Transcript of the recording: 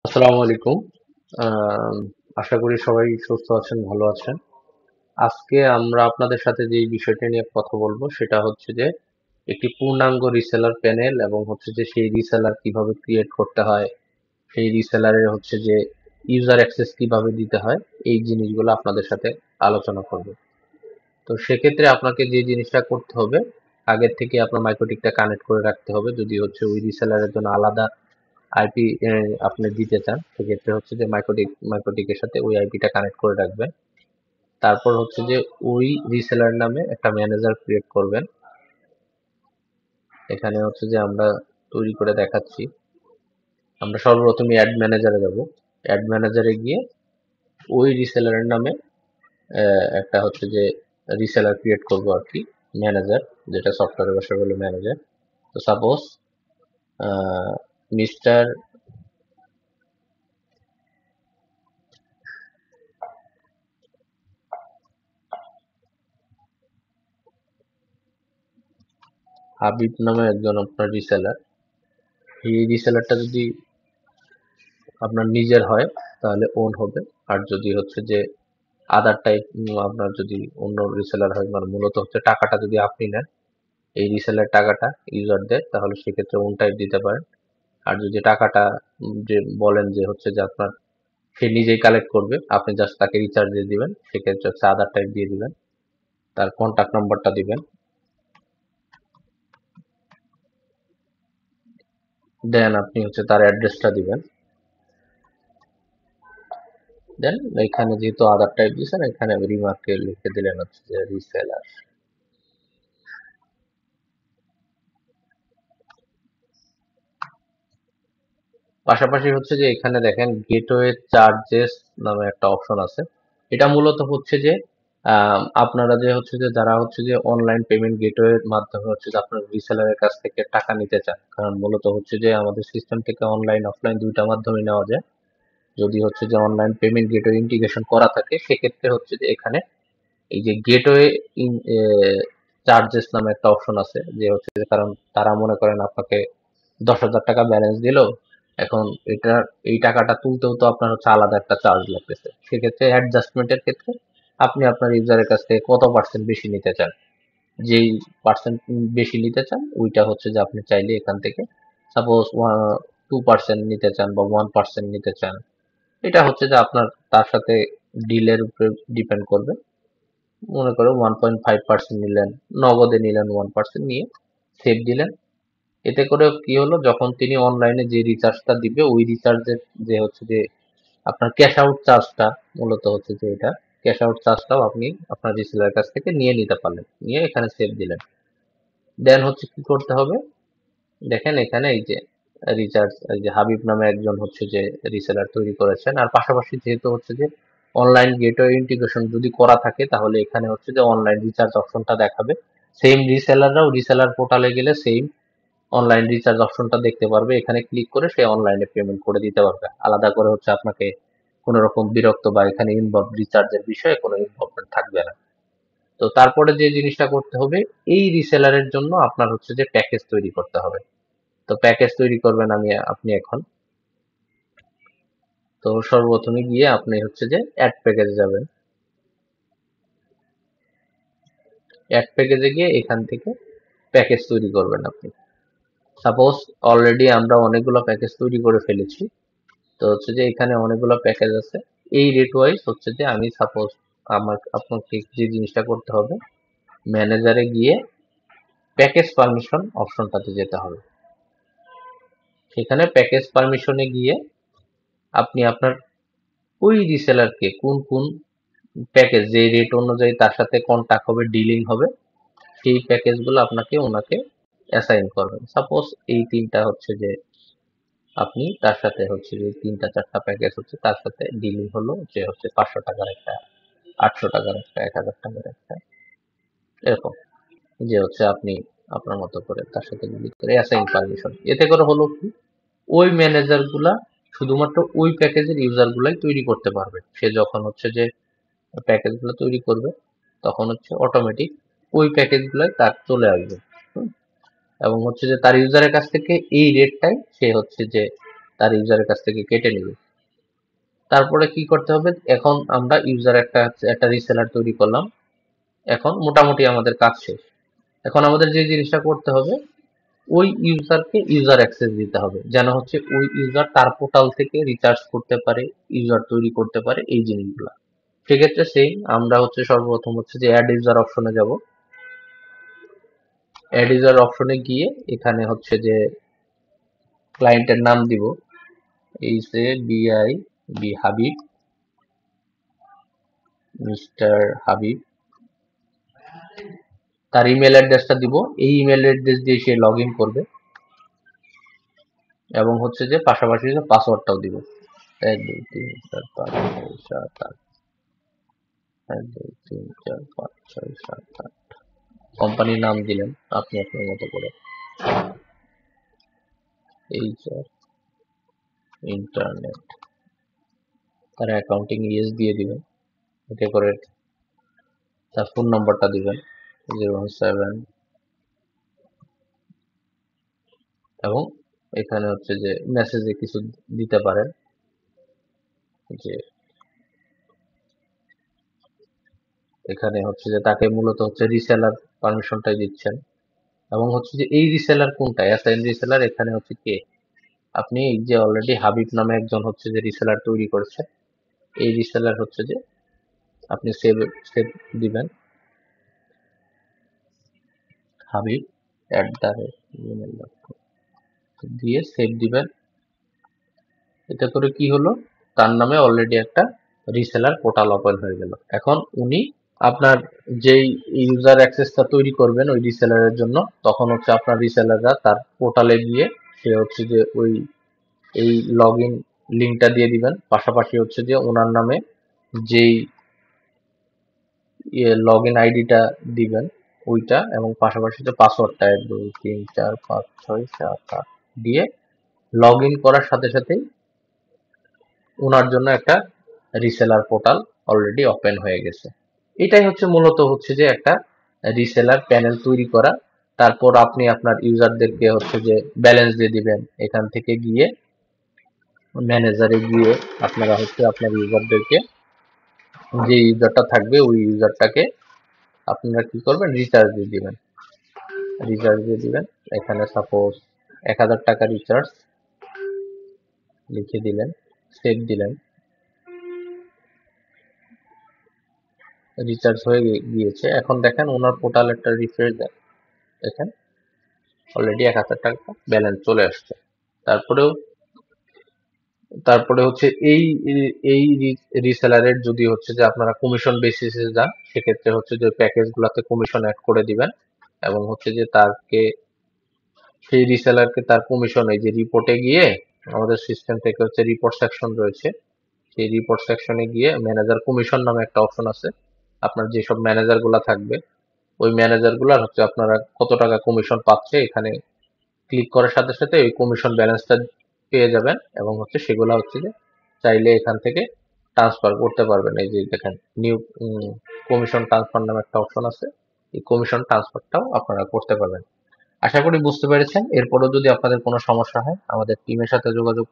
আসসালামু আলাইকুম। আম আশা করি সবাই সুস্থ আছেন, ভালো আছেন। আজকে আমরা আপনাদের সাথে যে বিষয়টা নিয়ে কথা বলবো সেটা হচ্ছে যে একটি পূর্ণাঙ্গ রিসেলার প্যানেল এবং হচ্ছে যে সেই রিসেলার কিভাবে ক্রিয়েট করতে হয়, সেই রিসেলারের হচ্ছে যে ইউজার অ্যাক্সেস কিভাবে দিতে হয়, এই জিনিসগুলো আপনাদের সাথে আলোচনা করব। তো সেক্ষেত্রে আপনাকে যে জিনিসটা করতে হবে, আগের থেকে আপনার মাইক্রোটিকটা কানেক্ট করে রাখতে হবে। যদি হচ্ছে ওই রিসেলারের জন্য আলাদা আইপি আপনি দিতে চান, সেক্ষেত্রে হচ্ছে যে মাইক্রোটিকের সাথে ওই আইপিটা কানেক্ট করে রাখবেন। তারপর হচ্ছে যে ওই রিসেলার নামে একটা ম্যানেজার ক্রিয়েট করবেন। এখানে হচ্ছে যে আমরা তৈরি করে দেখাচ্ছি। আমরা সর্বপ্রথমে অ্যাড ম্যানেজারে যাব। অ্যাড ম্যানেজারে গিয়ে ওই রিসেলারের নামে একটা হচ্ছে যে রিসেলার ক্রিয়েট করব আর কি, ম্যানেজার, যেটা সফটওয়্যারের ভাষায় বলে ম্যানেজার। তো সাপোজ মিস্টার হাবিব নামে একজন আপনার রিসেলার। এই রিসেলারটা যদি আপনার নিজের হয় তাহলে ওন হবে। আর যদি হচ্ছে যে আদার টাইপ, আপনার যদি অন্য রিসেলার হয়, মানে মূলত হচ্ছে টাকাটা যদি আপনি নেন, এই রিসেলার টাকাটা ইউজার দেয়, তাহলে সেক্ষেত্রে ওন টাইপ দিতে পারেন। আর যদি টাকাটা যে বলেন যে হচ্ছে যে আপনার সে নিজেই কালেক্ট করবে, আপনি জাস্ট তাকে রিচার্জ দিয়ে দিবেন, সেক্ষেত্রে হচ্ছে আদার টাইপ দিয়ে দিবেন, তার কন্ট্যাক্ট নাম্বারটা দিবেন, দেন আপনি হচ্ছে তার অ্যাড্রেসটা দিবেন। দেন এখানে যেহেতু আদার টাইপ দিয়েছেন, এখানে রিমার্কে লিখে দিলেন হচ্ছে যে রিসেলার। পাশাপাশি হচ্ছে যে এখানে দেখেন গেটওয়ে চার্জেস নামে একটা অপশন আছে। এটা মূলত হচ্ছে যে আপনারা যে হচ্ছে যে যারা হচ্ছে যে অনলাইন পেমেন্ট গেটওয়ের মাধ্যমে হচ্ছে যে আপনার রিসেলারের কাছ থেকে টাকা নিতে চান, কারণ মূলত হচ্ছে যে আমাদের সিস্টেম থেকে অনলাইন অফলাইন দুইটা মাধ্যমে নেওয়া যায়। যদি হচ্ছে যে অনলাইন পেমেন্ট গেটওয়ে ইন্টিগ্রেশন করা থাকে, সেক্ষেত্রে হচ্ছে যে এখানে এই যে গেটওয়ে চার্জেস নামে একটা অপশন আছে, যে হচ্ছে যে কারণ তারা মনে করেন আপনাকে 10,000 টাকা ব্যালেন্স দিল, এখন এটার এই টাকাটা তুলতেও তো আপনার হচ্ছে আলাদা একটা চার্জ লাগতেছে। সেক্ষেত্রে অ্যাডজাস্টমেন্টের ক্ষেত্রে আপনি আপনার ইউজারের কাছ থেকে কত পার্সেন্ট বেশি নিতে চান, যেই পার্সেন্ট বেশি নিতে চান ওইটা হচ্ছে যে আপনি চাইলে এখান থেকে সাপোজ 2% নিতে চান বা 1% নিতে চান, এটা হচ্ছে যে আপনার তার সাথে ডিলের উপরে ডিপেন্ড করবে। মনে করো 1.5% নিলেন, নগদে নিলেন 1% নিয়ে সেভ দিলেন। এতে করে কি হলো, যখন তিনি অনলাইনে যে রিচার্জটা দিবে ওই রিচার্জের যে হচ্ছে যে আপনার ক্যাশ আউট চার্জটা, মূলত হচ্ছে যে এটা ক্যাশ আউট চার্জটাও আপনি আপনার রিসেলার কাছ থেকে নিয়ে নিতে পারলেন, নিয়ে এখানে সেভ দিলেন। দেন হচ্ছে কি করতে হবে, দেখেন এখানে এই যে রিচার্জ, এই যে হাবিব নামে একজন হচ্ছে যে রিসেলার তৈরি করেছেন। আর পাশাপাশি যেহেতু হচ্ছে যে অনলাইন গেটওয়ে ইন্টিগ্রেশন যদি করা থাকে, তাহলে এখানে হচ্ছে যে অনলাইন রিচার্জ অপশনটা দেখাবে। সেম রিসেলাররাও রিসেলার পোর্টালে গেলে সেম অনলাইন রিচার্জ অপশনটা দেখতে পারবে, এখানে ক্লিক করে সে অনলাইনে পেমেন্ট করে দিতে পারবে। আলাদা করে হচ্ছে আপনাকে কোনো রকম বিরক্ত বা এখানে ইনভলভ রিচার্জের বিষয়ে কোনো ইনভলভমেন্ট থাকবে না। তো তারপরে যে জিনিসটা করতে হবে, এই রিসেলারের জন্য আপনার হচ্ছে যে প্যাকেজ তৈরি করতে হবে। তো প্যাকেজ তৈরি করবেন আপনি এখন। তো সর্বপ্রথমে গিয়ে আপনি হচ্ছে যে অ্যাড প্যাকেজে যাবেন। অ্যাড প্যাকেজে গিয়ে এখান থেকে প্যাকেজ তৈরি করবেন আপনি। সাপোজ অলরেডি আমরা অনেকগুলো প্যাকেজ তৈরি করে ফেলেছি। তো হচ্ছে যে এখানে অনেকগুলো প্যাকেজ আছে। এই রেট ওয়াইজ হচ্ছে যে আমি সাপোজ আপনাকে যে জিনিসটা করতে হবে, ম্যানেজারে গিয়ে প্যাকেজ পারমিশন অপশনটাতে যেতে হবে। সেখানে প্যাকেজ পারমিশনে গিয়ে আপনি আপনার ওই রিসেলারকে কোন কোন প্যাকেজ, যে রেট অনুযায়ী তার সাথে কন্টাক্ট হবে, ডিলিং হবে, সেই প্যাকেজগুলো আপনাকে ওনাকে অ্যাসাইন করবেন। সাপোজ এই তিনটা হচ্ছে যে আপনি তার সাথে হচ্ছে যে 3টা 4টা প্যাকেজ হচ্ছে তার সাথে ডিলিং হলো, যে হচ্ছে 500 টাকার একটা, 800 টাকার একটা, 1000 টাকার একটা, এরকম, যে হচ্ছে আপনি আপনার মতো করে তার সাথে ডিলিং করে অ্যাসাইন পারমিশন। এতে করে হলো কি, ওই ম্যানেজার গুলা শুধুমাত্র ওই প্যাকেজের ইউজার গুলাই তৈরি করতে পারবে। সে যখন হচ্ছে যে প্যাকেজ গুলো তৈরি করবে, তখন হচ্ছে অটোমেটিক ওই প্যাকেজ গুলাই তার চলে আসবে। হুম? এবং হচ্ছে যে তার ইউজারের কাছ থেকে এই রেটটাই সে হচ্ছে যে তার ইউজারের কাছ থেকে কেটে নেবে। তারপরে কি করতে হবে, এখন আমরা ইউজার একটা রিসেলার তৈরি করলাম। এখন মোটামুটি আমাদের কাজ শেষ। এখন আমাদের যে জিনিসটা করতে হবে, ওই ইউজারকে ইউজার অ্যাক্সেস দিতে হবে, যেন হচ্ছে ওই ইউজার তার পোর্টাল থেকে রিচার্জ করতে পারে, ইউজার তৈরি করতে পারে, এই জিনিসগুলো। সেক্ষেত্রে সেই আমরা হচ্ছে সর্বপ্রথম হচ্ছে যে অ্যাড ইউজার অপশনে যাব। অ্যাড ইউজার অপশনে গিয়ে এখানে হচ্ছে যে ক্লায়েন্টের নাম দিব, HABIB হাবিব, মিস্টার হাবিব। তার ইমেল অ্যাড্রেসটা দিব, এই ইমেল অ্যাড্রেস দিয়ে সে লগ ইন করবে এবং হচ্ছে যে পাশাপাশি পাসওয়ার্ডটাও দিব, 1 2 3 4 5 6 7 8, 1 2 3 4 5 6 7 8। কোম্পানির নাম দিলেন আপনি আপনার মতো করে, HR ইন্টারনেট। তার অ্যাকাউন্টিং ইয়েস দিয়ে দিবেন, ওকে করে তার ফোন নাম্বারটা দিবেন 017, এবং এখানে হচ্ছে যে মেসেজে কিছু দিতে পারেন যে এখানে হচ্ছে যে তাকে মূলত হচ্ছে রিসেলার পারমিশনটাই দিচ্ছেন, এবং হচ্ছে যে এই রিসেলার কোনটা, অ্যাসাইন রিসেলার এখানে হচ্ছে কে, আপনি এই যে অলরেডি হাবিব নামে একজন হচ্ছে যে রিসেলার তৈরি করেছে, এই রিসেলার হচ্ছে যে আপনি সেভ সেভ দিবেন হাবিব @gmail.com দিয়ে সেভ দিবেন। এটা করে কি হলো, তার নামে অলরেডি একটা রিসেলার পোর্টাল ওপেন হয়ে গেল। এখন উনি আপনার যেই ইউজার অ্যাক্সেসটা তৈরি করবেন ওই রিসেলারের জন্য, তখন হচ্ছে আপনার রিসেলাররা তার পোর্টালে গিয়ে সে হচ্ছে যে ওই এই লগ ইন লিঙ্কটা দিয়ে দিবেন, পাশাপাশি হচ্ছে যে ওনার নামে যেই লগ ইন আইডিটা দিবেন ওইটা, এবং পাশাপাশি যে পাসওয়ার্ডটা 1 2 3 4 5 6 7 8 দিয়ে লগ ইন করার সাথে সাথেই ওনার জন্য একটা রিসেলার পোর্টাল অলরেডি ওপেন হয়ে গেছে। এটাই হচ্ছে মূলত হচ্ছে যে একটা রিসেলার প্যানেল তৈরি করা। তারপর আপনি আপনার ইউজারদেরকে হচ্ছে যে ব্যালেন্স দিয়ে দিবেন, এখান থেকে গিয়ে ম্যানেজারে গিয়ে আপনারা হচ্ছে আপনার ইউজারদেরকে, যে ইউজারটা থাকবে ওই ইউজারটাকে আপনারা কি করবেন, রিচার্জ দিয়ে দিবেন, রিচার্জ দিয়ে দিবেন। এখানে সাপোজ 1000 টাকা রিচার্জ লিখে দিলেন, সেভ দিলেন, রিচার্জ হয়ে গিয়েছে। এখন দেখেন ওনার পোর্টাল একটা রিফ্রেশ দেন, দেখেন অলরেডি 1000 টাকা ব্যালেন্স চলে আসছে। তারপরেও তারপরে হচ্ছে এই রিসেলারের যদি হচ্ছে যে আপনারা কমিশন বেসিসে যান, সেক্ষেত্রে হচ্ছে যে প্যাকেজ গুলাতে কমিশন অ্যাড করে দিবেন, এবং হচ্ছে যে তারকে সেই রিসেলারকে তার কমিশন এই যে রিপোর্টে গিয়ে, আমাদের সিস্টেম থেকে হচ্ছে রিপোর্ট সেকশন রয়েছে, সেই রিপোর্ট সেকশনে গিয়ে ম্যানেজার কমিশন নামে একটা অপশন আছে, আপনার যেসব ম্যানেজার গুলা থাকবে ওই ম্যানেজার গুলার হচ্ছে আপনারা কত টাকা কমিশন পাচ্ছে এখানে ক্লিক করার সাথে সাথে ওই কমিশন ব্যালেন্সটা পেয়ে যাবেন, এবং হচ্ছে সেগুলো হচ্ছে যে চাইলে এখান থেকে ট্রান্সফার করতে পারবেন। এই যে দেখেন নিউ কমিশন ট্রান্সফার নামে একটা অপশন আছে, এই কমিশন ট্রান্সফারটাও আপনারা করতে পারবেন। আশা করি বুঝতে পেরেছেন। এরপরও যদি আপনাদের কোনো সমস্যা হয় আমাদের টিমের সাথে যোগাযোগ